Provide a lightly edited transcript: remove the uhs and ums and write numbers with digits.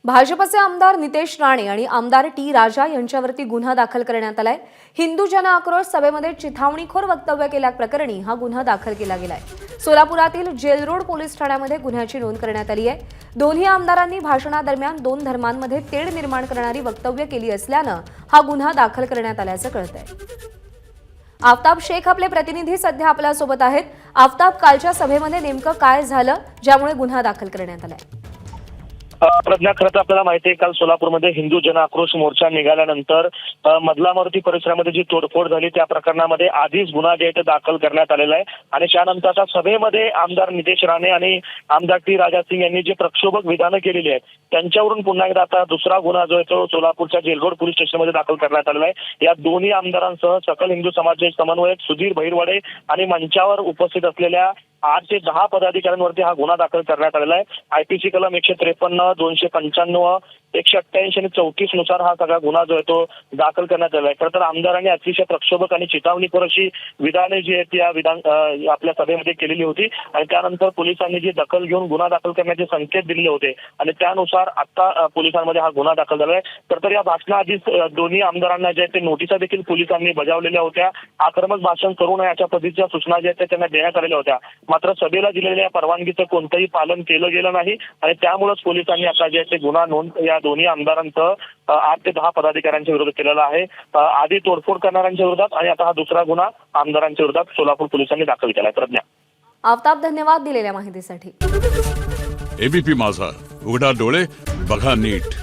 भाजपचे आमदार नितेश राणे आणि आमदार टी राजा यांच्यावरती गुन्हा दाखल करण्यात आलाय। हिंदू जन आक्रोश सभेमध्ये चिथावणीखोर वक्तव्य केल्याप्रकरणी हा गुन्हा दाखल केला गेलाय। सोलापुरातील जेल रोड पोलीस ठाण्यामध्ये गुन्ह्याची नोंद करण्यात आली आहे। दोन्ही आमदारांनी भाषणादरम्यान दोन धर्मांमध्ये तेढ निर्माण करणारी वक्तव्य केली असल्यानं हा गुन्हा दाखल करण्यात आल्याचं कळतंय। आफताब शेख आपले प्रतिनिधी सध्या आपल्या सोबत आहेत। आफताब, कालच्या सभेमध्ये नेमकं काय झालं ज्यामुळे गुन्हा दाखल करण्यात आलाय? प्रज्ञा, खरं तर आपल्याला माहिती आहे, काल सोलापूरमध्ये हिंदू जन आक्रोश मोर्चा निघाल्यानंतर मधला मारुती परिसरामध्ये जी तोडफोड झाली त्या प्रकरणामध्ये आधीच गुन्हा दाखल करण्यात आलेला आहे। आणि त्यानंतरच्या सभेमध्ये आमदार नितेश राणे आणि आमदार टी राजा सिंग यांनी जे प्रक्षोभक विधानं केलेली आहेत त्यांच्यावरून पुन्हा एकदा आता दुसरा गुन्हा जो आहे तो सोलापूरच्या जेल रोड पोलीस स्टेशनमध्ये दाखल करण्यात आलेला आहे। या दोन्ही आमदारांसह सकल हिंदू समाजाचे समन्वयक सुधीर बहिरवाडे आणि मंचावर उपस्थित असलेल्या 8 ते 10 पदाधिकाऱ्यांवरती हा गुन्हा दाखल करण्यात आलेला आहे। आयपीसी कलम 153, 295, 188 आणि 34 नुसार हा सगळा गुन्हा जो आहे तो दाखल करण्यात आलेला आहे। खरं तर आमदारांनी अतिशय प्रक्षोभक आणि चिथावणीखोर अशी विधाने जी आहेत या आपल्या सभेमध्ये केलेली होती आणि त्यानंतर पोलिसांनी जी दखल घेऊन गुन्हा दाखल करण्याचे संकेत दिले होते आणि त्यानुसार आता पोलिसांमध्ये हा गुन्हा दाखल झाला आहे। तर या भाषणाआधीच दोन्ही आमदारांना जे ते नोटिसा देखील पोलिसांनी बजावलेल्या होत्या। आक्रमक भाषण करू नये अशा पद्धतीच्या सूचना ज्या त्यांना देण्यात आलेल्या होत्या, मात्र सभेला दिलेल्या परवानगीचं कोणतंही पालन केलं गेलं नाही आणि त्यामुळेच पोलिसांनी आता जे ते गुन्हा नोंद या दोन्ही आमदारांसह 8 ते 10 पदाधिकाऱ्यांच्या विरोधात केलेला आहे। आधी तोडफोड करणाऱ्यांच्या विरोधात आणि आता हा दुसरा गुन्हा आमदारांच्या विरोधात सोलापूर पोलिसांनी दाखल केलाय। प्रज्ञा, आफताब, धन्यवाद दिलेल्या माहितीसाठी। एबीपी माझा, उघडा डोळे बघा नीट।